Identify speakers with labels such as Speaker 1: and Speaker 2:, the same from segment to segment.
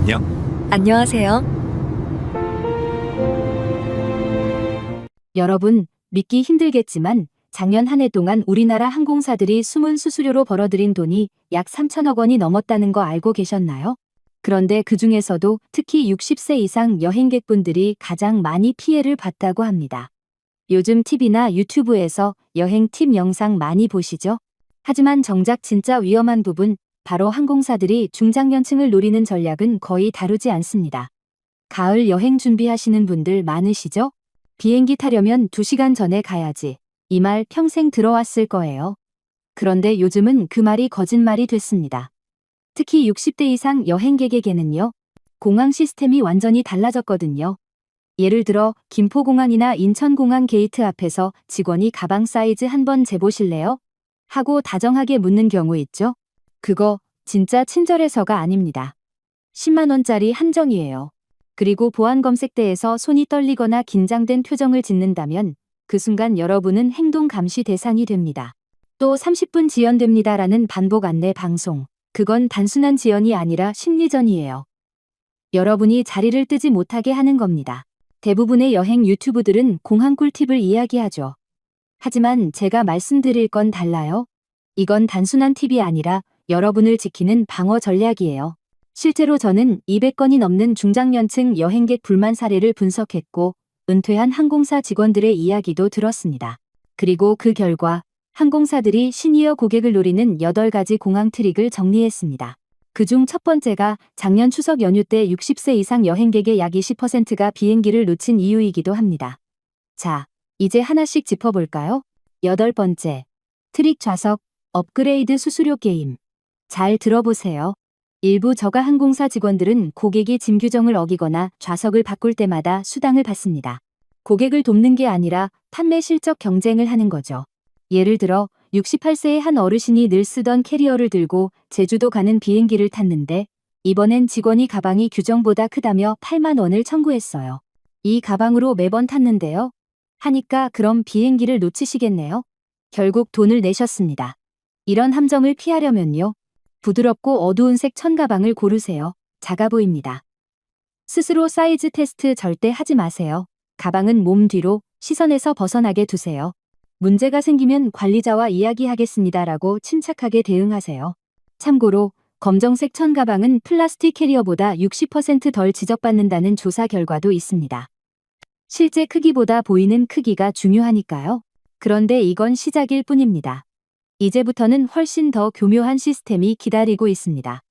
Speaker 1: 안녕.
Speaker 2: 안녕하세요. 여러분, 믿기 힘들겠지만 작년 한 해 동안 우리나라 항공사들이 숨은 수수료로 벌어들인 돈이 약 3천억 원이 넘었다는 거 알고 계셨나요? 그런데 그 중에서도 특히 60세 이상 여행객분들이 가장 많이 피해를 봤다고 합니다. 요즘 TV나 유튜브에서 여행 팁 영상 많이 보시죠? 하지만 정작 진짜 위험한 부분, 바로 항공사들이 중장년층을 노리는 전략은 거의 다루지 않습니다. 가을 여행 준비하시는 분들 많으시죠? 비행기 타려면 2시간 전에 가야지. 이 말 평생 들어왔을 거예요. 그런데 요즘은 그 말이 거짓말이 됐습니다. 특히 60대 이상 여행객에게는요, 공항 시스템이 완전히 달라졌거든요. 예를 들어 김포공항이나 인천공항 게이트 앞에서 직원이 가방 사이즈 한번 재보실래요? 하고 다정하게 묻는 경우 있죠? 그거 진짜 친절해서가 아닙니다. 10만 원짜리 한정이에요. 그리고 보안 검색대에서 손이 떨리거나 긴장된 표정을 짓는다면 그 순간 여러분은 행동 감시 대상이 됩니다. 또 30분 지연됩니다라는 반복 안내 방송. 그건 단순한 지연이 아니라 심리전이에요. 여러분이 자리를 뜨지 못하게 하는 겁니다. 대부분의 여행 유튜브들은 공항 꿀팁을 이야기하죠. 하지만 제가 말씀드릴 건 달라요. 이건 단순한 팁이 아니라 여러분을 지키는 방어 전략이에요. 실제로 저는 200건이 넘는 중장년층 여행객 불만 사례를 분석했고 은퇴한 항공사 직원들의 이야기도 들었습니다. 그리고 그 결과 항공사들이 시니어 고객을 노리는 8가지 공항 트릭을 정리했습니다. 그중 첫 번째가 작년 추석 연휴 때 60세 이상 여행객의 약 20%가 비행기를 놓친 이유이기도 합니다. 자, 이제 하나씩 짚어볼까요? 8번째, 트릭 좌석 업그레이드 수수료 게임. 잘 들어보세요. 일부 저가 항공사 직원들은 고객이 짐 규정을 어기거나 좌석을 바꿀 때마다 수당을 받습니다. 고객을 돕는 게 아니라 판매 실적 경쟁을 하는 거죠. 예를 들어 68세의 한 어르신이 늘 쓰던 캐리어를 들고 제주도 가는 비행기를 탔는데 이번엔 직원이 가방이 규정보다 크다며 8만 원을 청구했어요. 이 가방으로 매번 탔는데요. 하니까 그럼 비행기를 놓치시겠네요. 결국 돈을 내셨습니다. 이런 함정을 피하려면요. 부드럽고 어두운 색 천가방을 고르세요. 작아 보입니다. 스스로 사이즈 테스트 절대 하지 마세요. 가방은 몸 뒤로 시선에서 벗어나게 두세요. 문제가 생기면 관리자와 이야기하겠습니다라고 침착하게 대응하세요. 참고로 검정색 천가방은 플라스틱 캐리어보다 60% 덜 지적받는다는 조사 결과도 있습니다. 실제 크기보다 보이는 크기가 중요하니까요. 그런데 이건 시작일 뿐입니다. 이제부터는 훨씬 더 교묘한 시스템이 기다리고 있습니다.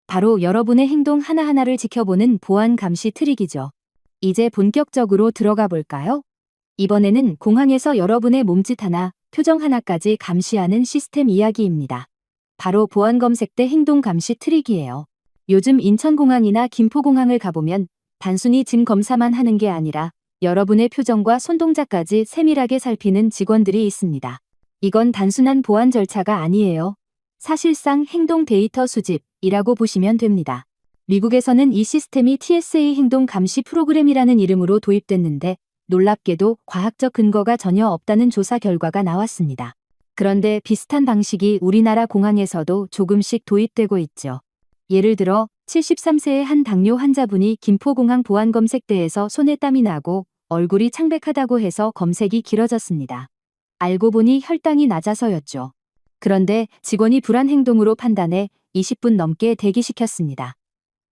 Speaker 2: 바로 여러분의 행동 하나하나를 지켜보는 보안 감시 트릭이죠. 이제 본격적으로 들어가 볼까요? 이번에는 공항에서 여러분의 몸짓 하나, 표정 하나까지 감시하는 시스템 이야기입니다. 바로 보안 검색대 행동 감시 트릭이에요. 요즘 인천공항이나 김포공항을 가보면 단순히 짐 검사만 하는 게 아니라 여러분의 표정과 손동작까지 세밀하게 살피는 직원들이 있습니다. 이건 단순한 보안 절차가 아니에요. 사실상 행동 데이터 수집이라고 보시면 됩니다. 미국에서는 이 시스템이 TSA 행동 감시 프로그램이라는 이름으로 도입됐는데 놀랍게도 과학적 근거가 전혀 없다는 조사 결과가 나왔습니다. 그런데 비슷한 방식이 우리나라 공항에서도 조금씩 도입되고 있죠. 예를 들어 73세의 한 당뇨 환자분이 김포공항 보안검색대에서 손에 땀이 나고 얼굴이 창백하다고 해서 검색이 길어졌습니다. 알고 보니 혈당이 낮아서였죠. 그런데 직원이 불안 행동으로 판단해 20분 넘게 대기시켰습니다.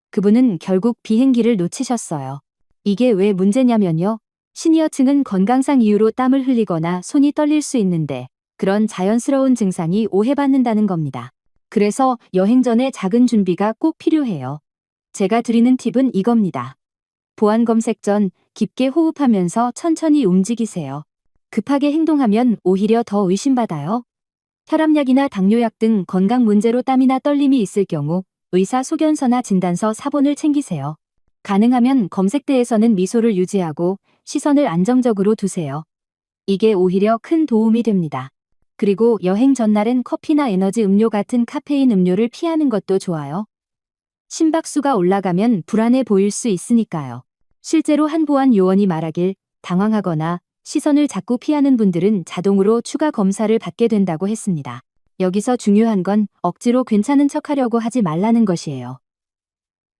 Speaker 2: 그분은 결국 비행기를 놓치셨어요. 이게 왜 문제냐면요. 시니어층은 건강상 이유로 땀을 흘리거나 손이 떨릴 수 있는데 그런 자연스러운 증상이 오해받는다는 겁니다. 그래서 여행 전에 작은 준비가 꼭 필요해요. 제가 드리는 팁은 이겁니다. 보안 검색 전 깊게 호흡하면서 천천히 움직이세요. 급하게 행동하면 오히려 더 의심받아요. 혈압약이나 당뇨약 등 건강 문제로 땀이나 떨림이 있을 경우 의사 소견서나 진단서 사본을 챙기세요. 가능하면 검색대에서는 미소를 유지하고 시선을 안정적으로 두세요. 이게 오히려 큰 도움이 됩니다. 그리고 여행 전날엔 커피나 에너지 음료 같은 카페인 음료를 피하는 것도 좋아요. 심박수가 올라가면 불안해 보일 수 있으니까요. 실제로 한 보안 요원이 말하길 당황하거나 시선을 자꾸 피하는 분들은 자동으로 추가 검사를 받게 된다고 했습니다. 여기서 중요한 건 억지로 괜찮은 척하려고 하지 말라는 것이에요.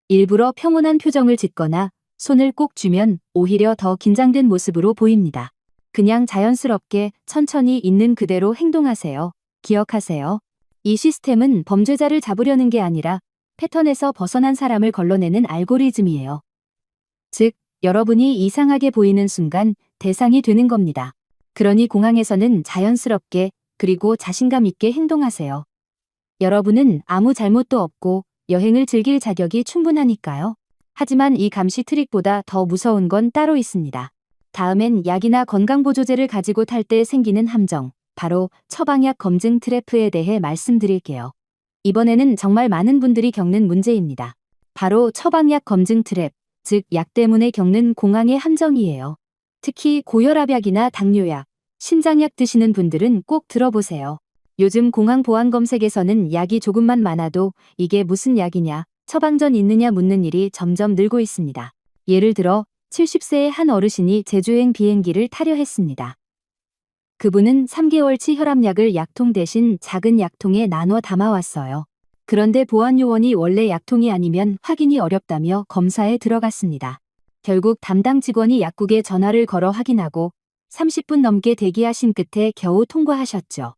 Speaker 2: 일부러 평온한 표정을 짓거나 손을 꼭 쥐면 오히려 더 긴장된 모습으로 보입니다. 그냥 자연스럽게 천천히 있는 그대로 행동하세요. 기억하세요. 이 시스템은 범죄자를 잡으려는 게 아니라 패턴에서 벗어난 사람을 걸러내는 알고리즘이에요. 즉, 여러분이 이상하게 보이는 순간 대상이 되는 겁니다. 그러니 공항에서는 자연스럽게 그리고 자신감 있게 행동하세요. 여러분은 아무 잘못도 없고 여행을 즐길 자격이 충분하니까요. 하지만 이 감시 트릭보다 더 무서운 건 따로 있습니다. 다음엔 약이나 건강보조제를 가지고 탈 때 생기는 함정, 바로 처방약 검증 트래프에 대해 말씀드릴게요. 이번에는 정말 많은 분들이 겪는 문제입니다. 바로 처방약 검증 트랩, 즉 약 때문에 겪는 공항의 함정이에요. 특히 고혈압약이나 당뇨약, 심장약 드시는 분들은 꼭 들어보세요. 요즘 공항 보안 검색에서는 약이 조금만 많아도 이게 무슨 약이냐, 처방전 있느냐 묻는 일이 점점 늘고 있습니다. 예를 들어 70세의 한 어르신이 제주행 비행기를 타려 했습니다. 그분은 3개월치 혈압약을 약통 대신 작은 약통에 나눠 담아왔어요. 그런데 보안 요원이 원래 약통이 아니면 확인이 어렵다며 검사에 들어갔습니다. 결국 담당 직원이 약국에 전화를 걸어 확인하고 30분 넘게 대기하신 끝에 겨우 통과하셨죠.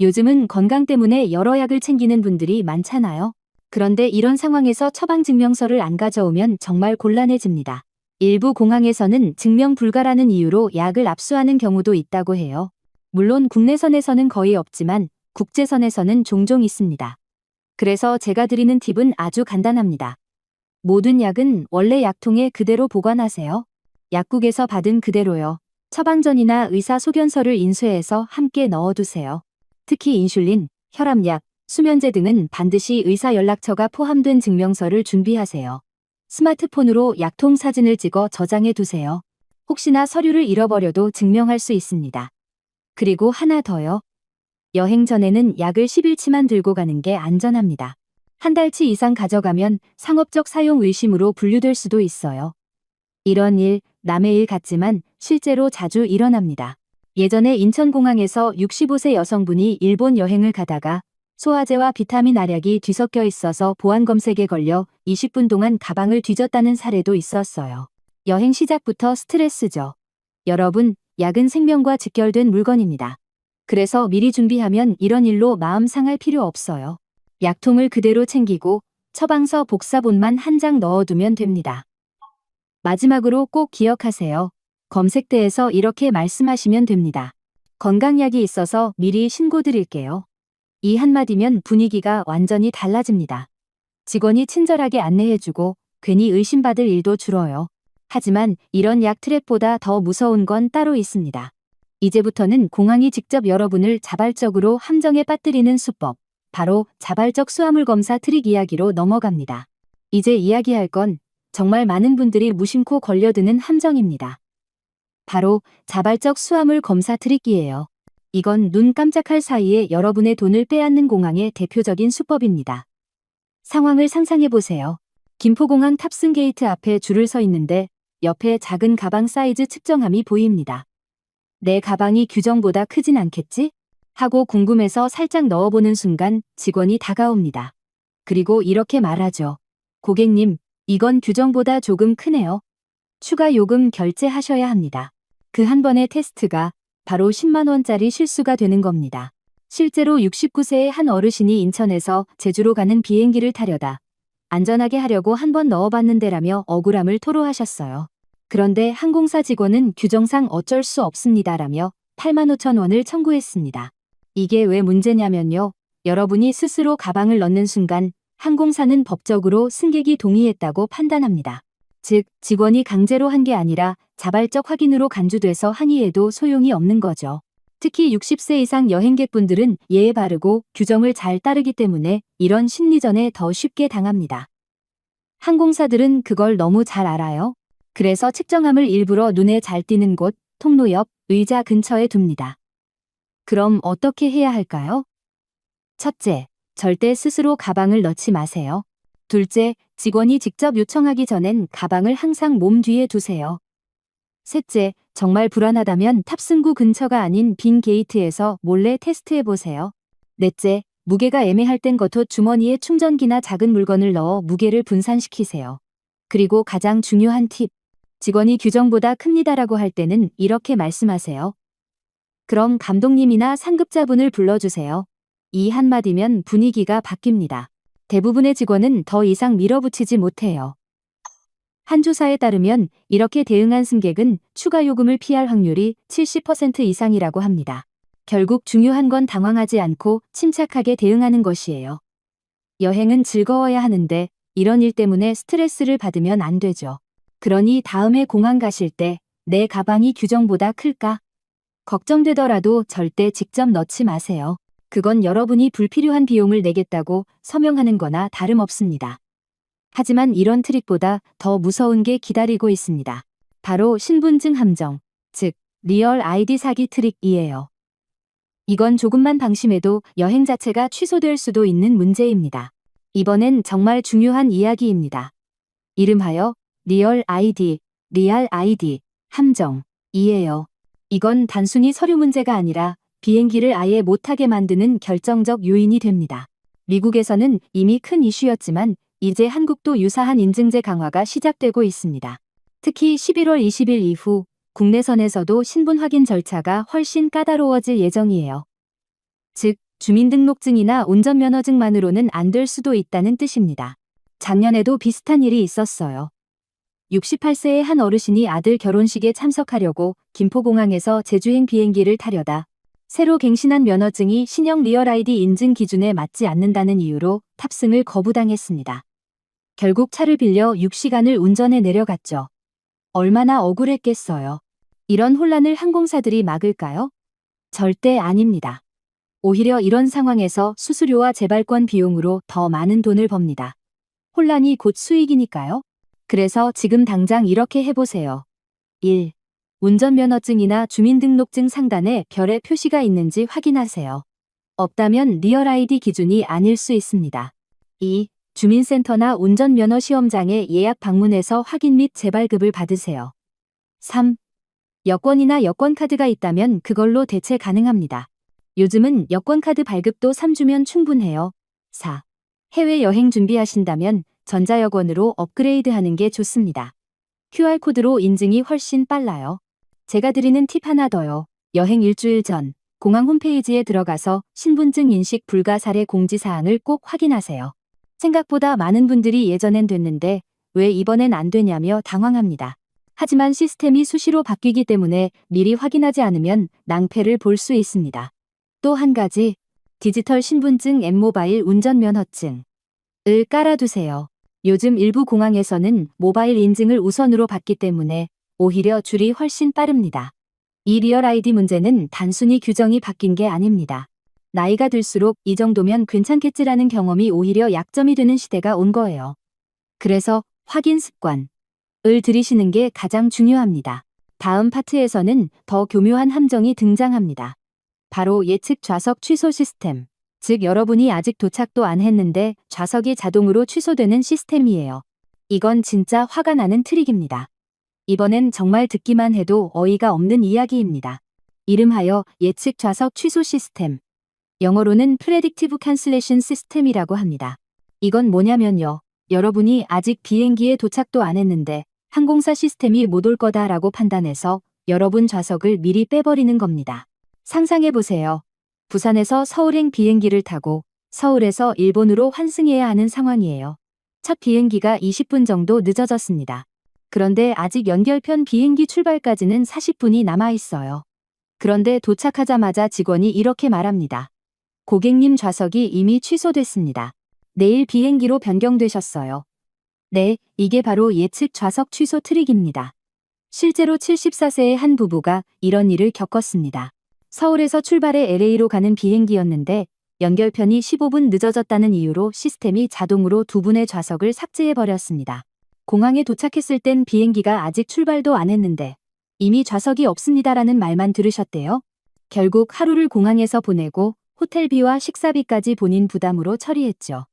Speaker 2: 요즘은 건강 때문에 여러 약을 챙기는 분들이 많잖아요. 그런데 이런 상황에서 처방증명서를 안 가져오면 정말 곤란해집니다. 일부 공항에서는 증명 불가라는 이유로 약을 압수하는 경우도 있다고 해요. 물론 국내선에서는 거의 없지만 국제선에서는 종종 있습니다. 그래서 제가 드리는 팁은 아주 간단합니다. 모든 약은 원래 약통에 그대로 보관하세요. 약국에서 받은 그대로요. 처방전이나 의사소견서를 인쇄해서 함께 넣어두세요. 특히 인슐린, 혈압약, 수면제 등은 반드시 의사연락처가 포함된 증명서를 준비하세요. 스마트폰으로 약통 사진을 찍어 저장해 두세요. 혹시나 서류를 잃어버려도 증명할 수 있습니다. 그리고 하나 더요. 여행 전에는 약을 10일치만 들고 가는 게 안전합니다. 한 달치 이상 가져가면 상업적 사용 의심으로 분류될 수도 있어요. 이런 일, 남의 일 같지만 실제로 자주 일어납니다. 예전에 인천공항에서 65세 여성분이 일본 여행을 가다가 소화제와 비타민 알약이 뒤섞여 있어서 보안 검색에 걸려 20분 동안 가방을 뒤졌다는 사례도 있었어요. 여행 시작부터 스트레스죠. 여러분, 약은 생명과 직결된 물건입니다. 그래서 미리 준비하면 이런 일로 마음 상할 필요 없어요. 약통을 그대로 챙기고 처방서 복사본만 한 장 넣어두면 됩니다. 마지막으로 꼭 기억하세요. 검색대에서 이렇게 말씀하시면 됩니다. 건강약이 있어서 미리 신고드릴게요. 이 한마디면 분위기가 완전히 달라집니다. 직원이 친절하게 안내해주고 괜히 의심받을 일도 줄어요. 하지만 이런 약 트랩보다 더 무서운 건 따로 있습니다. 이제부터는 공항이 직접 여러분을 자발적으로 함정에 빠뜨리는 수법, 바로 자발적 수화물 검사 트릭 이야기로 넘어갑니다. 이제 이야기할 건 정말 많은 분들이 무심코 걸려드는 함정입니다. 바로 자발적 수화물 검사 트릭이에요. 이건 눈 깜짝할 사이에 여러분의 돈을 빼앗는 공항의 대표적인 수법입니다. 상황을 상상해보세요. 김포공항 탑승 게이트 앞에 줄을 서 있는데 옆에 작은 가방 사이즈 측정함이 보입니다. 내 가방이 규정보다 크진 않겠지? 하고 궁금해서 살짝 넣어보는 순간 직원이 다가옵니다. 그리고 이렇게 말하죠. 고객님, 이건 규정보다 조금 크네요. 추가 요금 결제하셔야 합니다. 그 한 번의 테스트가 바로 10만 원짜리 실수가 되는 겁니다. 실제로 69세의 한 어르신이 인천에서 제주로 가는 비행기를 타려다 안전하게 하려고 한 번 넣어봤는데라며 억울함을 토로하셨어요. 그런데 항공사 직원은 규정상 어쩔 수 없습니다라며 8만 5천 원을 청구했습니다. 이게 왜 문제냐면요. 여러분이 스스로 가방을 넣는 순간 항공사는 법적으로 승객이 동의했다고 판단합니다. 즉, 직원이 강제로 한 게 아니라 자발적 확인으로 간주돼서 항의해도 소용이 없는 거죠. 특히 60세 이상 여행객분들은 예에 바르고 규정을 잘 따르기 때문에 이런 심리전에 더 쉽게 당합니다. 항공사들은 그걸 너무 잘 알아요. 그래서 측정함을 일부러 눈에 잘 띄는 곳, 통로 옆, 의자 근처에 둡니다. 그럼 어떻게 해야 할까요? 첫째, 절대 스스로 가방을 넣지 마세요. 둘째, 직원이 직접 요청하기 전엔 가방을 항상 몸 뒤에 두세요. 셋째, 정말 불안하다면 탑승구 근처가 아닌 빈 게이트에서 몰래 테스트해보세요. 넷째, 무게가 애매할 땐 겉옷 주머니에 충전기나 작은 물건을 넣어 무게를 분산시키세요. 그리고 가장 중요한 팁. 직원이 규정보다 큽니다라고 할 때는 이렇게 말씀하세요. 그럼 감독님이나 상급자분을 불러주세요. 이 한마디면 분위기가 바뀝니다. 대부분의 직원은 더 이상 밀어붙이지 못해요. 한 조사에 따르면 이렇게 대응한 승객은 추가 요금을 피할 확률이 70% 이상이라고 합니다. 결국 중요한 건 당황하지 않고 침착하게 대응하는 것이에요. 여행은 즐거워야 하는데 이런 일 때문에 스트레스를 받으면 안 되죠. 그러니 다음에 공항 가실 때 내 가방이 규정보다 클까? 걱정되더라도 절대 직접 넣지 마세요. 그건 여러분이 불필요한 비용을 내겠다고 서명하는 거나 다름없습니다. 하지만 이런 트릭보다 더 무서운 게 기다리고 있습니다. 바로 신분증 함정, 즉 리얼 아이디 사기 트릭이에요. 이건 조금만 방심해도 여행 자체가 취소될 수도 있는 문제입니다. 이번엔 정말 중요한 이야기입니다. 이름하여 리얼 아이디 함정이에요. 이건 단순히 서류 문제가 아니라 비행기를 아예 못하게 만드는 결정적 요인이 됩니다. 미국에서는 이미 큰 이슈였지만 이제 한국도 유사한 인증제 강화가 시작되고 있습니다. 특히 11월 20일 이후 국내선에서도 신분 확인 절차가 훨씬 까다로워질 예정이에요. 즉, 주민등록증이나 운전면허증만으로는 안 될 수도 있다는 뜻입니다. 작년에도 비슷한 일이 있었어요. 68세의 한 어르신이 아들 결혼식에 참석하려고 김포공항에서 제주행 비행기를 타려다 새로 갱신한 면허증이 신형 리얼 아이디 인증 기준에 맞지 않는다는 이유로 탑승을 거부당했습니다. 결국 차를 빌려 6시간을 운전해 내려갔죠. 얼마나 억울했겠어요. 이런 혼란을 항공사들이 막을까요? 절대 아닙니다. 오히려 이런 상황에서 수수료와 재발권 비용으로 더 많은 돈을 법니다. 혼란이 곧 수익이니까요. 그래서 지금 당장 이렇게 해보세요. 1. 운전면허증이나 주민등록증 상단에 별의 표시가 있는지 확인하세요. 없다면 리얼 아이디 기준이 아닐 수 있습니다. 2. 주민센터나 운전면허 시험장에 예약 방문해서 확인 및 재발급을 받으세요. 3. 여권이나 여권카드가 있다면 그걸로 대체 가능합니다. 요즘은 여권카드 발급도 3주면 충분해요. 4. 해외여행 준비하신다면 전자여권으로 업그레이드하는 게 좋습니다. QR코드로 인증이 훨씬 빨라요. 제가 드리는 팁 하나 더요. 여행 일주일 전 공항 홈페이지에 들어가서 신분증 인식 불가 사례 공지사항을 꼭 확인하세요. 생각보다 많은 분들이 예전엔 됐는데 왜 이번엔 안 되냐며 당황합니다. 하지만 시스템이 수시로 바뀌기 때문에 미리 확인하지 않으면 낭패를 볼 수 있습니다. 또 한 가지, 디지털 신분증 앱 모바일 운전면허증을 깔아두세요. 요즘 일부 공항에서는 모바일 인증을 우선으로 받기 때문에 오히려 줄이 훨씬 빠릅니다. 이 리얼 아이디 문제는 단순히 규정이 바뀐 게 아닙니다. 나이가 들수록 이 정도면 괜찮겠지라는 경험이 오히려 약점이 되는 시대가 온 거예요. 그래서 확인 습관을 들이시는 게 가장 중요합니다. 다음 파트에서는 더 교묘한 함정이 등장합니다. 바로 예측 좌석 취소 시스템. 즉 여러분이 아직 도착도 안 했는데 좌석이 자동으로 취소되는 시스템이에요. 이건 진짜 화가 나는 트릭입니다. 이번엔 정말 듣기만 해도 어이가 없는 이야기입니다. 이름하여 예측 좌석 취소 시스템. 영어로는 Predictive Cancellation System이라고 합니다. 이건 뭐냐면요. 여러분이 아직 비행기에 도착도 안 했는데 항공사 시스템이 못 올 거다라고 판단해서 여러분 좌석을 미리 빼버리는 겁니다. 상상해보세요. 부산에서 서울행 비행기를 타고 서울에서 일본으로 환승해야 하는 상황이에요. 첫 비행기가 20분 정도 늦어졌습니다. 그런데 아직 연결편 비행기 출발까지는 40분이 남아 있어요. 그런데 도착하자마자 직원이 이렇게 말합니다. 고객님 좌석이 이미 취소됐습니다. 내일 비행기로 변경되셨어요. 네, 이게 바로 예측 좌석 취소 트릭입니다. 실제로 74세의 한 부부가 이런 일을 겪었습니다. 서울에서 출발해 LA로 가는 비행기였는데 연결편이 15분 늦어졌다는 이유로 시스템이 자동으로 두 분의 좌석을 삭제해버렸습니다. 공항에 도착했을 땐 비행기가 아직 출발도 안 했는데 이미 좌석이 없습니다라는 말만 들으셨대요. 결국 하루를 공항에서 보내고 호텔비와 식사비까지 본인 부담으로 처리했죠.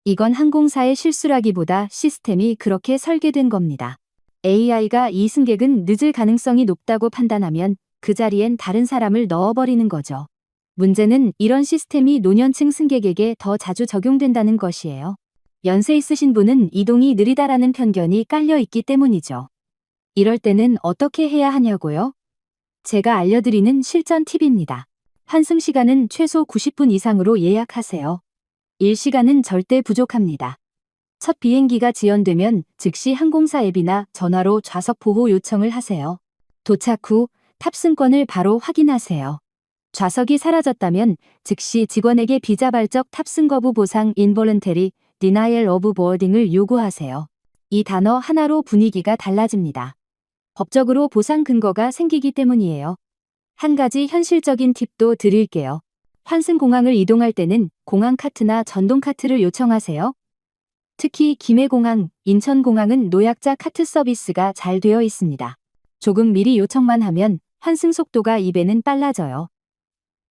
Speaker 2: 이건 항공사의 실수라기보다 시스템이 그렇게 설계된 겁니다. AI가 이 승객은 늦을 가능성이 높다고 판단하면 그 자리엔 다른 사람을 넣어버리는 거죠. 문제는 이런 시스템이 노년층 승객에게 더 자주 적용된다는 것이에요. 연세 있으신 분은 이동이 느리다라는 편견이 깔려 있기 때문이죠. 이럴 때는 어떻게 해야 하냐고요? 제가 알려드리는 실전 팁입니다. 환승 시간은 최소 90분 이상으로 예약하세요. 일시간은 절대 부족합니다. 첫 비행기가 지연되면 즉시 항공사 앱이나 전화로 좌석 보호 요청을 하세요. 도착 후 탑승권을 바로 확인하세요. 좌석이 사라졌다면 즉시 직원에게 비자발적 탑승 거부 보상 involuntary denial of boarding을 요구하세요. 이 단어 하나로 분위기가 달라집니다. 법적으로 보상 근거가 생기기 때문이에요. 한 가지 현실적인 팁도 드릴게요. 환승 공항을 이동할 때는 공항 카트나 전동 카트를 요청하세요. 특히 김해공항, 인천공항은 노약자 카트 서비스가 잘 되어 있습니다. 조금 미리 요청만 하면 환승 속도가 2배는 빨라져요.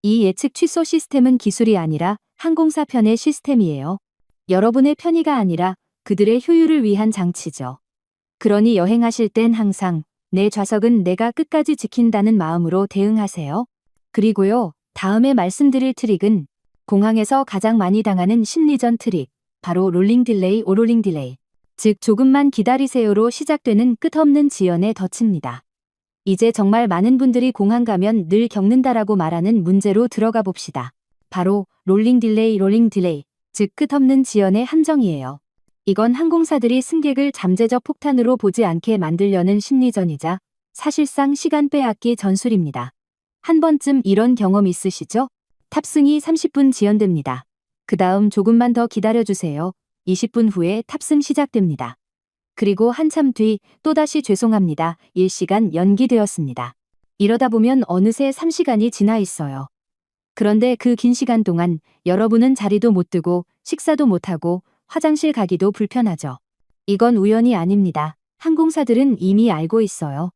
Speaker 2: 이 예측 취소 시스템은 기술이 아니라 항공사 편의 시스템이에요. 여러분의 편의가 아니라 그들의 효율을 위한 장치죠. 그러니 여행하실 땐 항상 내 좌석은 내가 끝까지 지킨다는 마음으로 대응하세요. 그리고요, 다음에 말씀드릴 트릭은 공항에서 가장 많이 당하는 심리전 트릭, 바로 롤링 딜레이 오롤링 딜레이, 즉 조금만 기다리세요로 시작되는 끝없는 지연의 덫입니다. 이제 정말 많은 분들이 공항 가면 늘 겪는다라고 말하는 문제로 들어가 봅시다. 바로 롤링 딜레이, 즉 끝없는 지연의 함정이에요. 이건 항공사들이 승객을 잠재적 폭탄으로 보지 않게 만들려는 심리전이자 사실상 시간 빼앗기 전술입니다. 한 번쯤 이런 경험 있으시죠? 탑승이 30분 지연됩니다. 그 다음 조금만 더 기다려주세요. 20분 후에 탑승 시작됩니다. 그리고 한참 뒤 또다시 죄송합니다. 1시간 연기되었습니다. 이러다 보면 어느새 3시간이 지나 있어요. 그런데 그 긴 시간 동안 여러분은 자리도 못 뜨고 식사도 못하고 화장실 가기도 불편하죠. 이건 우연이 아닙니다. 항공사들은 이미 알고 있어요.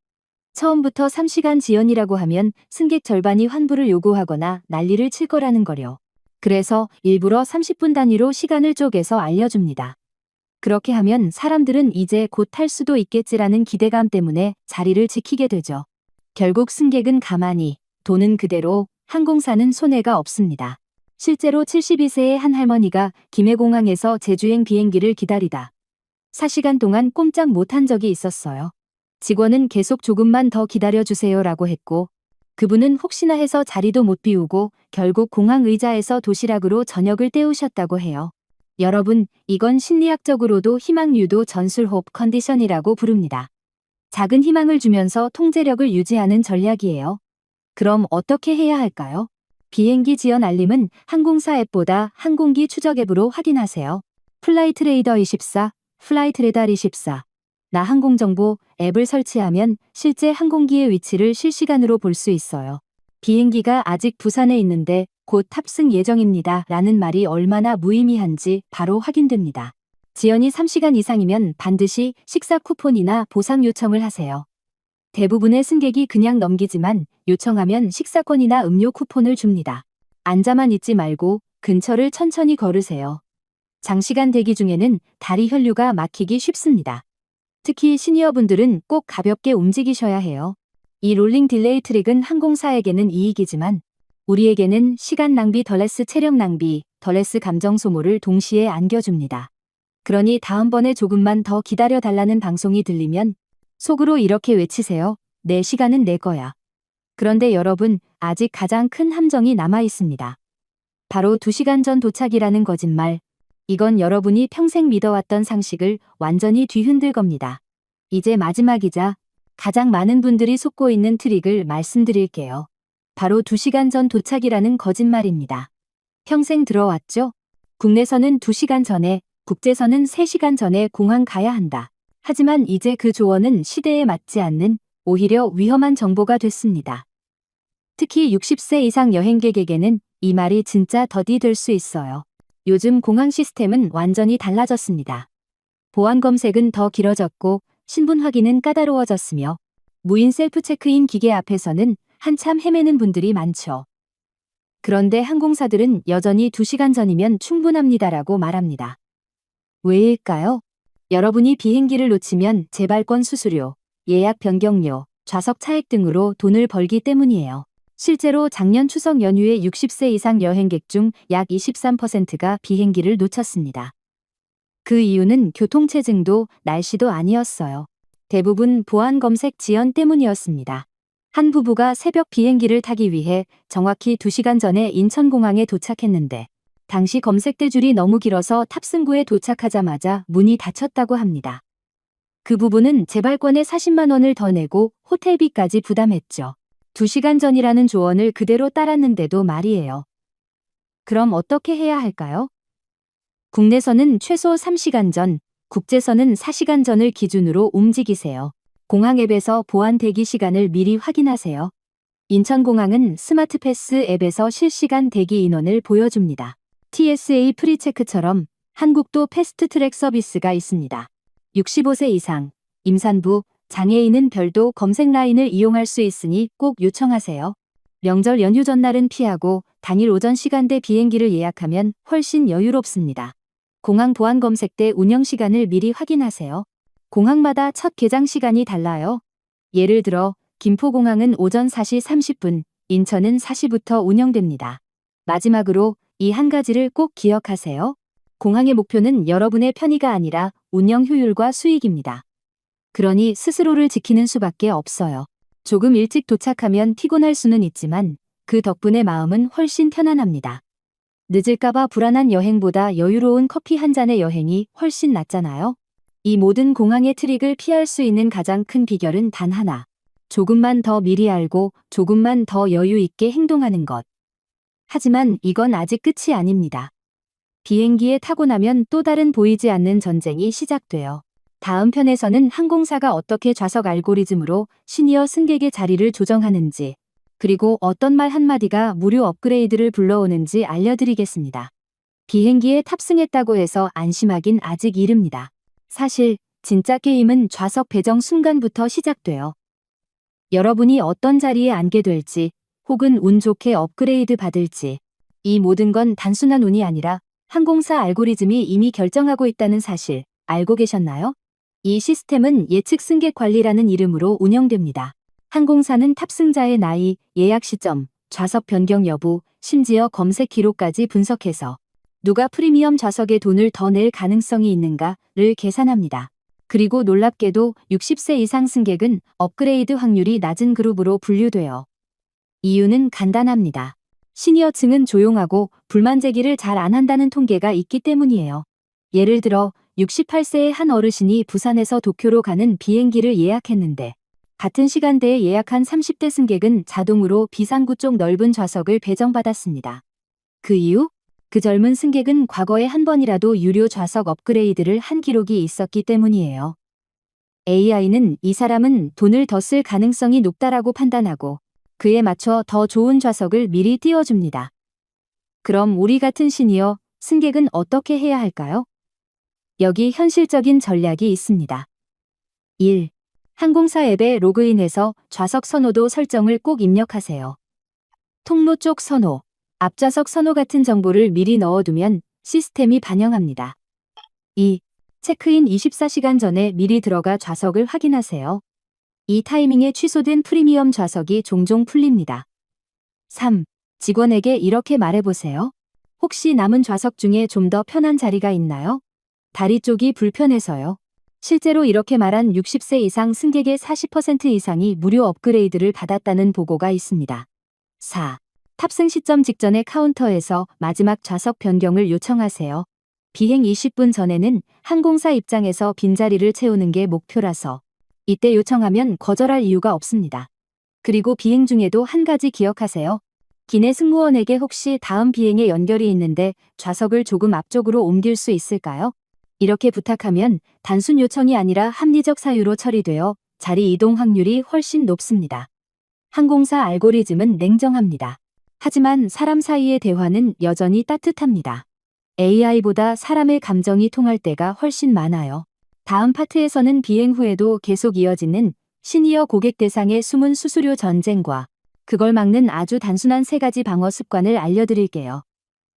Speaker 2: 처음부터 3시간 지연이라고 하면 승객 절반이 환불을 요구하거나 난리를 칠 거라는 거요. 그래서 일부러 30분 단위로 시간을 쪼개서 알려줍니다. 그렇게 하면 사람들은 이제 곧 탈 수도 있겠지라는 기대감 때문에 자리를 지키게 되죠. 결국 승객은 가만히, 돈은 그대로, 항공사는 손해가 없습니다. 실제로 72세의 한 할머니가 김해공항에서 제주행 비행기를 기다리다 4시간 동안 꼼짝 못한 적이 있었어요. 직원은 계속 조금만 더 기다려주세요라고 했고, 그분은 혹시나 해서 자리도 못 비우고 결국 공항 의자에서 도시락으로 저녁을 때우셨다고 해요. 여러분, 이건 심리학적으로도 희망 유도 전술 호프 컨디션이라고 부릅니다. 작은 희망을 주면서 통제력을 유지하는 전략이에요. 그럼 어떻게 해야 할까요? 비행기 지연 알림은 항공사 앱보다 항공기 추적 앱으로 확인하세요. 플라이트레이더 24, 플라이트레달 24, 나 항공정보 앱을 설치하면 실제 항공기의 위치를 실시간으로 볼 수 있어요. 비행기가 아직 부산에 있는데 곧 탑승 예정입니다. 라는 말이 얼마나 무의미한지 바로 확인됩니다. 지연이 3시간 이상이면 반드시 식사 쿠폰이나 보상 요청을 하세요. 대부분의 승객이 그냥 넘기지만 요청하면 식사권이나 음료 쿠폰을 줍니다. 앉아만 있지 말고 근처를 천천히 걸으세요. 장시간 대기 중에는 다리 혈류가 막히기 쉽습니다. 특히 시니어분들은 꼭 가볍게 움직이셔야 해요. 이 롤링 딜레이 트릭은 항공사에게는 이익이지만 우리에게는 시간 낭비 덜레스 체력 낭비, 덜레스 감정 소모를 동시에 안겨줍니다. 그러니 다음번에 조금만 더 기다려달라는 방송이 들리면 속으로 이렇게 외치세요. 내 시간은 내 거야. 그런데 여러분, 아직 가장 큰 함정이 남아 있습니다. 바로 2시간 전 도착이라는 거짓말. 이건 여러분이 평생 믿어왔던 상식을 완전히 뒤흔들 겁니다. 이제 마지막이자 가장 많은 분들이 속고 있는 트릭을 말씀드릴게요. 바로 2시간 전 도착이라는 거짓말입니다. 평생 들어왔죠? 국내선은 2시간 전에, 국제선은 3시간 전에 공항 가야 한다. 하지만 이제 그 조언은 시대에 맞지 않는 오히려 위험한 정보가 됐습니다. 특히 60세 이상 여행객에게는 이 말이 진짜 덫이 될 수 있어요. 요즘 공항 시스템은 완전히 달라졌습니다. 보안 검색은 더 길어졌고 신분 확인은 까다로워졌으며 무인 셀프 체크인 기계 앞에서는 한참 헤매는 분들이 많죠. 그런데 항공사들은 여전히 2시간 전이면 충분합니다라고 말합니다. 왜일까요? 여러분이 비행기를 놓치면 재발권 수수료, 예약 변경료, 좌석 차액 등으로 돈을 벌기 때문이에요. 실제로 작년 추석 연휴에 60세 이상 여행객 중 약 23%가 비행기를 놓쳤습니다. 그 이유는 교통체증도 날씨도 아니었어요. 대부분 보안 검색 지연 때문이었습니다. 한 부부가 새벽 비행기를 타기 위해 정확히 2시간 전에 인천공항에 도착했는데 당시 검색대 줄이 너무 길어서 탑승구에 도착하자마자 문이 닫혔다고 합니다. 그 부부는 재발권에 40만 원을 더 내고 호텔비까지 부담했죠. 2시간 전이라는 조언을 그대로 따랐는데도 말이에요. 그럼 어떻게 해야 할까요? 국내선은 최소 3시간 전, 국제선은 4시간 전을 기준으로 움직이세요. 공항 앱에서 보안 대기 시간을 미리 확인하세요. 인천공항은 스마트패스 앱에서 실시간 대기 인원을 보여줍니다. TSA 프리체크처럼 한국도 패스트트랙 서비스가 있습니다. 65세 이상, 임산부, 장애인은 별도 검색 라인을 이용할 수 있으니 꼭 요청하세요. 명절 연휴 전날은 피하고 당일 오전 시간대 비행기를 예약하면 훨씬 여유롭습니다. 공항 보안 검색대 운영 시간을 미리 확인하세요. 공항마다 첫 개장 시간이 달라요. 예를 들어 김포공항은 오전 4시 30분, 인천은 4시부터 운영됩니다. 마지막으로 이 한 가지를 꼭 기억하세요. 공항의 목표는 여러분의 편의가 아니라 운영 효율과 수익입니다. 그러니 스스로를 지키는 수밖에 없어요. 조금 일찍 도착하면 피곤할 수는 있지만 그 덕분에 마음은 훨씬 편안합니다. 늦을까봐 불안한 여행보다 여유로운 커피 한 잔의 여행이 훨씬 낫잖아요. 이 모든 공항의 트릭을 피할 수 있는 가장 큰 비결은 단 하나. 조금만 더 미리 알고 조금만 더 여유 있게 행동하는 것. 하지만 이건 아직 끝이 아닙니다. 비행기에 타고 나면 또 다른 보이지 않는 전쟁이 시작돼요. 다음 편에서는 항공사가 어떻게 좌석 알고리즘으로 시니어 승객의 자리를 조정하는지, 그리고 어떤 말 한마디가 무료 업그레이드를 불러오는지 알려드리겠습니다. 비행기에 탑승했다고 해서 안심하긴 아직 이릅니다. 사실 진짜 게임은 좌석 배정 순간부터 시작돼요. 여러분이 어떤 자리에 앉게 될지, 혹은 운 좋게 업그레이드 받을지, 이 모든 건 단순한 운이 아니라 항공사 알고리즘이 이미 결정하고 있다는 사실 알고 계셨나요? 이 시스템은 예측 승객 관리라는 이름으로 운영됩니다. 항공사는 탑승자의 나이, 예약 시점, 좌석 변경 여부, 심지어 검색 기록까지 분석해서 누가 프리미엄 좌석에 돈을 더 낼 가능성이 있는가를 계산합니다. 그리고 놀랍게도 60세 이상 승객은 업그레이드 확률이 낮은 그룹으로 분류돼요. 이유는 간단합니다. 시니어층은 조용하고 불만 제기를 잘 안 한다는 통계가 있기 때문이에요. 예를 들어 68세의 한 어르신이 부산에서 도쿄로 가는 비행기를 예약했는데 같은 시간대에 예약한 30대 승객은 자동으로 비상구 쪽 넓은 좌석을 배정받았습니다. 그 이유? 그 젊은 승객은 과거에 한 번이라도 유료 좌석 업그레이드를 한 기록이 있었기 때문이에요. AI는 이 사람은 돈을 더 쓸 가능성이 높다라고 판단하고 그에 맞춰 더 좋은 좌석을 미리 띄워줍니다. 그럼 우리 같은 시니어 승객은 어떻게 해야 할까요? 여기 현실적인 전략이 있습니다. 1. 항공사 앱에 로그인해서 좌석 선호도 설정을 꼭 입력하세요. 통로 쪽 선호, 앞좌석 선호 같은 정보를 미리 넣어두면 시스템이 반영합니다. 2. 체크인 24시간 전에 미리 들어가 좌석을 확인하세요. 이 타이밍에 취소된 프리미엄 좌석이 종종 풀립니다. 3. 직원에게 이렇게 말해보세요. 혹시 남은 좌석 중에 좀 더 편한 자리가 있나요? 다리 쪽이 불편해서요. 실제로 이렇게 말한 60세 이상 승객의 40% 이상이 무료 업그레이드를 받았다는 보고가 있습니다. 4. 탑승 시점 직전에 카운터에서 마지막 좌석 변경을 요청하세요. 비행 20분 전에는 항공사 입장에서 빈자리를 채우는 게 목표라서 이때 요청하면 거절할 이유가 없습니다. 그리고 비행 중에도 한 가지 기억하세요. 기내 승무원에게 혹시 다음 비행에 연결이 있는데 좌석을 조금 앞쪽으로 옮길 수 있을까요? 이렇게 부탁하면 단순 요청이 아니라 합리적 사유로 처리되어 자리 이동 확률이 훨씬 높습니다. 항공사 알고리즘은 냉정합니다. 하지만 사람 사이의 대화는 여전히 따뜻합니다. AI보다 사람의 감정이 통할 때가 훨씬 많아요. 다음 파트에서는 비행 후에도 계속 이어지는 시니어 고객 대상의 숨은 수수료 전쟁과 그걸 막는 아주 단순한 3가지 방어 습관을 알려드릴게요.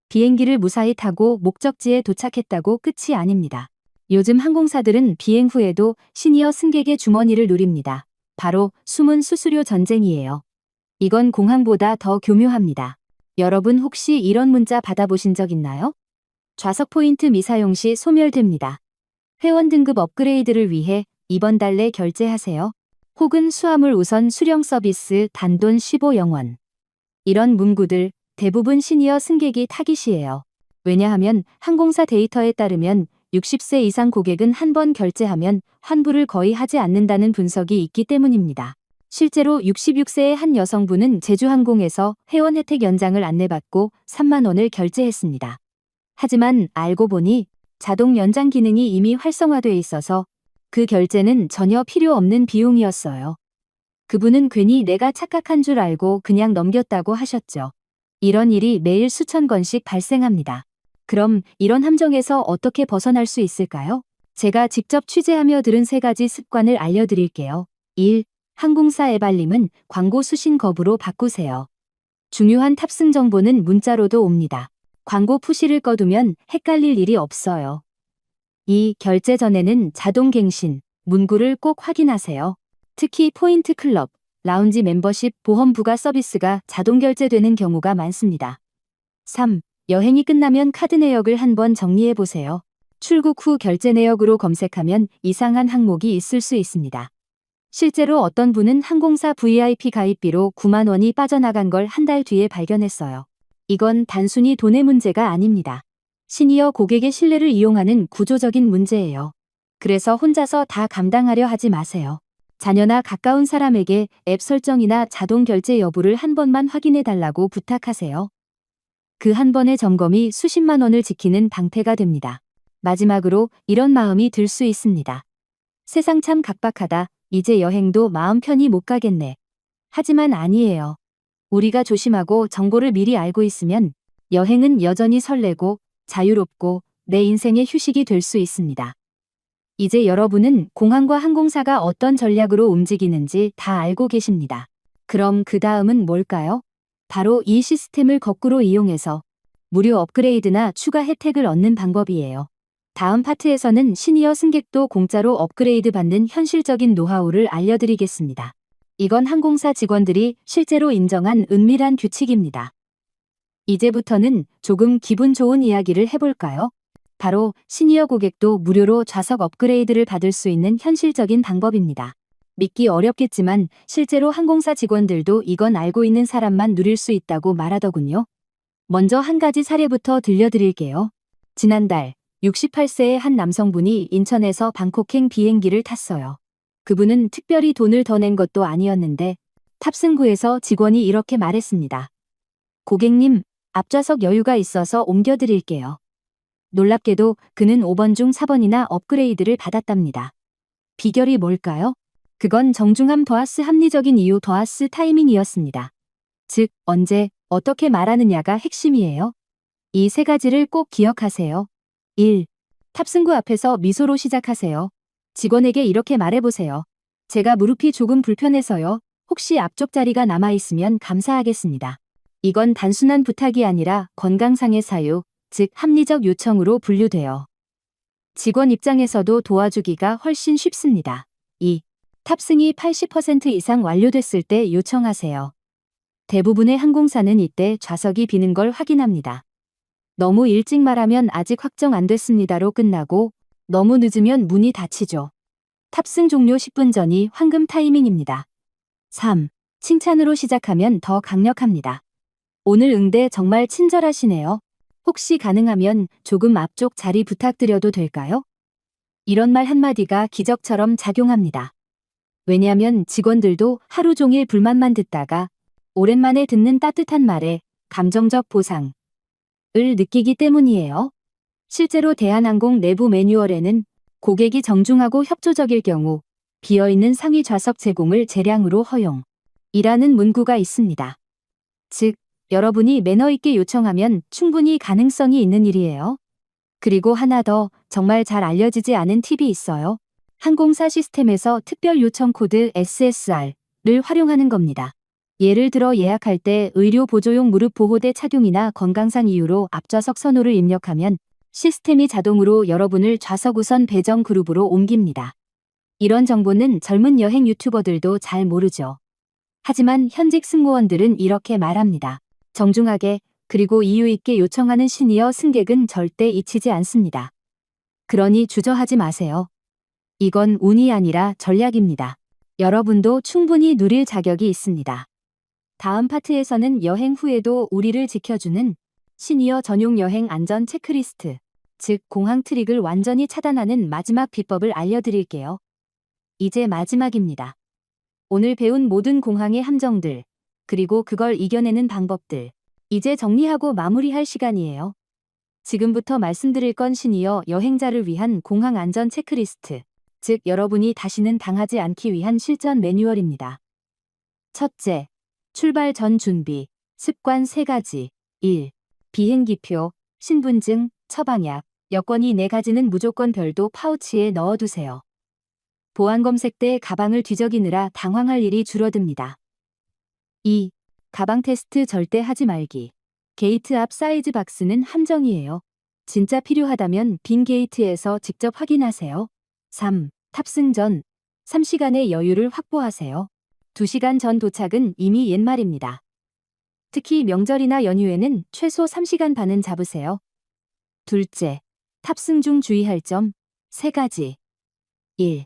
Speaker 2: 비행기를 무사히 타고 목적지에 도착했다고 끝이 아닙니다. 요즘 항공사들은 비행 후에도 시니어 승객의 주머니를 노립니다. 바로 숨은 수수료 전쟁이에요. 이건 공항보다 더 교묘합니다. 여러분 혹시 이런 문자 받아보신 적 있나요? 좌석 포인트 미사용 시 소멸됩니다. 회원 등급 업그레이드를 위해 이번 달 내 결제하세요. 혹은 수화물 우선 수령 서비스 단돈 15영원. 이런 문구들 대부분 시니어 승객이 타깃이에요. 왜냐하면 항공사 데이터에 따르면 60세 이상 고객은 한 번 결제하면 환불을 거의 하지 않는다는 분석이 있기 때문입니다. 실제로 66세의 한 여성분은 제주항공에서 회원 혜택 연장을 안내받고 3만 원을 결제했습니다. 하지만 알고 보니 자동 연장 기능이 이미 활성화돼 있어서 그 결제는 전혀 필요 없는 비용이었어요. 그분은 괜히 내가 착각한 줄 알고 그냥 넘겼다고 하셨죠. 이런 일이 매일 수천 건씩 발생합니다. 그럼 이런 함정에서 어떻게 벗어날 수 있을까요? 제가 직접 취재하며 들은 3가지 습관을 알려드릴게요. 1. 항공사 앱 알림은 광고 수신 거부로 바꾸세요. 중요한 탑승 정보는 문자로도 옵니다. 광고 푸시를 꺼두면 헷갈릴 일이 없어요. 2. 결제 전에는 자동 갱신, 문구를 꼭 확인하세요. 특히 포인트 클럽, 라운지 멤버십, 보험 부가 서비스가 자동 결제되는 경우가 많습니다. 3. 여행이 끝나면 카드 내역을 한번 정리해 보세요. 출국 후 결제 내역으로 검색하면 이상한 항목이 있을 수 있습니다. 실제로 어떤 분은 항공사 VIP 가입비로 9만 원이 빠져나간 걸 한 달 뒤에 발견했어요. 이건 단순히 돈의 문제가 아닙니다. 시니어 고객의 신뢰를 이용하는 구조적인 문제예요. 그래서 혼자서 다 감당하려 하지 마세요. 자녀나 가까운 사람에게 앱 설정이나 자동 결제 여부를 한 번만 확인해 달라고 부탁하세요. 그 한 번의 점검이 수십만 원을 지키는 방패가 됩니다. 마지막으로 이런 마음이 들 수 있습니다. 세상 참 각박하다. 이제 여행도 마음 편히 못 가겠네. 하지만 아니에요. 우리가 조심하고 정보를 미리 알고 있으면 여행은 여전히 설레고 자유롭고 내 인생의 휴식이 될 수 있습니다. 이제 여러분은 공항과 항공사가 어떤 전략으로 움직이는지 다 알고 계십니다. 그럼 그 다음은 뭘까요? 바로 이 시스템을 거꾸로 이용해서 무료 업그레이드나 추가 혜택을 얻는 방법이에요. 다음 파트에서는 시니어 승객도 공짜로 업그레이드 받는 현실적인 노하우를 알려드리겠습니다. 이건 항공사 직원들이 실제로 인정한 은밀한 규칙입니다. 이제부터는 조금 기분 좋은 이야기를 해볼까요? 바로 시니어 고객도 무료로 좌석 업그레이드를 받을 수 있는 현실적인 방법입니다. 믿기 어렵겠지만 실제로 항공사 직원들도 이건 알고 있는 사람만 누릴 수 있다고 말하더군요. 먼저 한 가지 사례부터 들려드릴게요. 지난달 68세의 한 남성분이 인천에서 방콕행 비행기를 탔어요. 그분은 특별히 돈을 더 낸 것도 아니었는데 탑승구에서 직원이 이렇게 말했습니다. 고객님, 앞좌석 여유가 있어서 옮겨드릴게요. 놀랍게도 그는 5번 중 4번이나 업그레이드를 받았답니다. 비결이 뭘까요? 그건 정중함 더하스 합리적인 이유 더하스 타이밍이었습니다. 즉, 언제, 어떻게 말하느냐가 핵심이에요. 이 3가지를 꼭 기억하세요. 1. 탑승구 앞에서 미소로 시작하세요. 직원에게 이렇게 말해보세요. 제가 무릎이 조금 불편해서요. 혹시 앞쪽 자리가 남아있으면 감사하겠습니다. 이건 단순한 부탁이 아니라 건강상의 사유, 즉 합리적 요청으로 분류돼요. 직원 입장에서도 도와주기가 훨씬 쉽습니다. 2. 탑승이 80% 이상 완료됐을 때 요청하세요. 대부분의 항공사는 이때 좌석이 비는 걸 확인합니다. 너무 일찍 말하면 아직 확정 안 됐습니다로 끝나고 너무 늦으면 문이 닫히죠. 탑승 종료 10분 전이 황금 타이밍입니다. 3. 칭찬으로 시작하면 더 강력합니다. 오늘 응대 정말 친절하시네요. 혹시 가능하면 조금 앞쪽 자리 부탁드려도 될까요? 이런 말 한마디가 기적처럼 작용합니다. 왜냐하면 직원들도 하루 종일 불만만 듣다가 오랜만에 듣는 따뜻한 말에 감정적 보상을 느끼기 때문이에요. 실제로 대한항공 내부 매뉴얼에는 고객이 정중하고 협조적일 경우 비어있는 상위 좌석 제공을 재량으로 허용이라는 문구가 있습니다. 즉, 여러분이 매너 있게 요청하면 충분히 가능성이 있는 일이에요. 그리고 하나 더 정말 잘 알려지지 않은 팁이 있어요. 항공사 시스템에서 특별 요청 코드 SSR를 활용하는 겁니다. 예를 들어 예약할 때 의료 보조용 무릎 보호대 착용이나 건강상 이유로 앞좌석 선호를 입력하면 시스템이 자동으로 여러분을 좌석 우선 배정 그룹으로 옮깁니다. 이런 정보는 젊은 여행 유튜버들도 잘 모르죠. 하지만 현직 승무원들은 이렇게 말합니다. 정중하게 그리고 이유 있게 요청하는 시니어 승객은 절대 잊히지 않습니다. 그러니 주저하지 마세요. 이건 운이 아니라 전략입니다. 여러분도 충분히 누릴 자격이 있습니다. 다음 파트에서는 여행 후에도 우리를 지켜주는 시니어 전용 여행 안전 체크리스트, 즉 공항 트릭을 완전히 차단하는 마지막 비법을 알려드릴게요. 이제 마지막입니다. 오늘 배운 모든 공항의 함정들, 그리고 그걸 이겨내는 방법들, 이제 정리하고 마무리할 시간이에요. 지금부터 말씀드릴 건 시니어 여행자를 위한 공항 안전 체크리스트, 즉 여러분이 다시는 당하지 않기 위한 실전 매뉴얼입니다. 첫째, 출발 전 준비, 습관 3가지. 1. 비행기표, 신분증, 처방약, 여권이 4가지는 무조건 별도 파우치에 넣어두세요. 보안 검색 때 가방을 뒤적이느라 당황할 일이 줄어듭니다. 2. 가방 테스트 절대 하지 말기. 게이트 앞 사이즈 박스는 함정이에요. 진짜 필요하다면 빈 게이트에서 직접 확인하세요. 3. 탑승 전 3시간의 여유를 확보하세요. 2시간 전 도착은 이미 옛말입니다. 특히 명절이나 연휴에는 최소 3시간 반은 잡으세요. 둘째, 탑승 중 주의할 점 3가지. 1.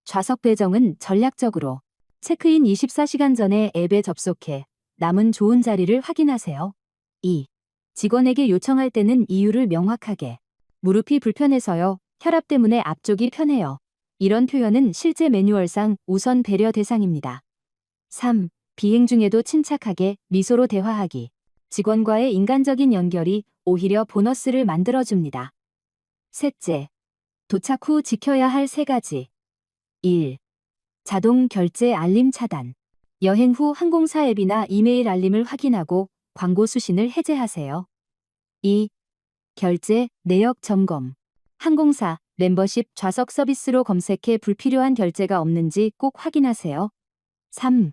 Speaker 2: 좌석 배정은 전략적으로 체크인 24시간 전에 앱에 접속해 남은 좋은 자리를 확인하세요. 2. 직원에게 요청할 때는 이유를 명확하게. 무릎이 불편해서요. 혈압 때문에 앞쪽이 편해요. 이런 표현은 실제 매뉴얼상 우선 배려 대상입니다. 3. 비행 중에도 침착하게 미소로 대화하기. 직원과의 인간적인 연결이 오히려 보너스를 만들어줍니다. 셋째, 도착 후 지켜야 할 3가지. 1. 자동 결제 알림 차단. 여행 후 항공사 앱이나 이메일 알림을 확인하고 광고 수신을 해제하세요. 2. 결제 내역 점검. 항공사, 멤버십 좌석 서비스로 검색해 불필요한 결제가 없는지 꼭 확인하세요. 3.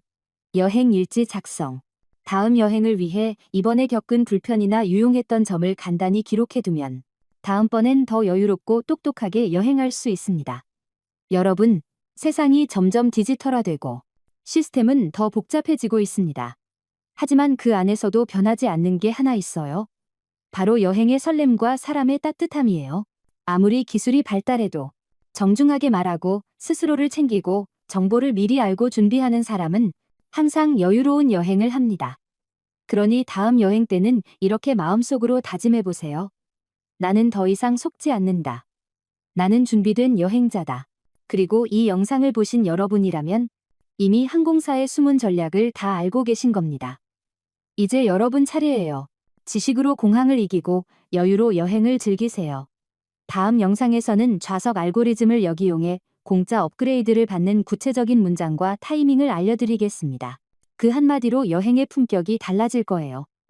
Speaker 2: 여행 일지 작성. 다음 여행을 위해 이번에 겪은 불편이나 유용했던 점을 간단히 기록해두면 다음번엔 더 여유롭고 똑똑하게 여행할 수 있습니다. 여러분, 세상이 점점 디지털화되고 시스템은 더 복잡해지고 있습니다. 하지만 그 안에서도 변하지 않는 게 하나 있어요. 바로 여행의 설렘과 사람의 따뜻함이에요. 아무리 기술이 발달해도 정중하게 말하고 스스로를 챙기고 정보를 미리 알고 준비하는 사람은 항상 여유로운 여행을 합니다. 그러니 다음 여행 때는 이렇게 마음속으로 다짐해보세요. 나는 더 이상 속지 않는다. 나는 준비된 여행자다. 그리고 이 영상을 보신 여러분이라면 이미 항공사의 숨은 전략을 다 알고 계신 겁니다. 이제 여러분 차례예요. 지식으로 공항을 이기고 여유로 여행을 즐기세요. 다음 영상에서는 좌석 알고리즘을 역이용해 공짜 업그레이드를 받는 구체적인 문장과 타이밍을 알려드리겠습니다. 그 한마디로 여행의 품격이 달라질 거예요.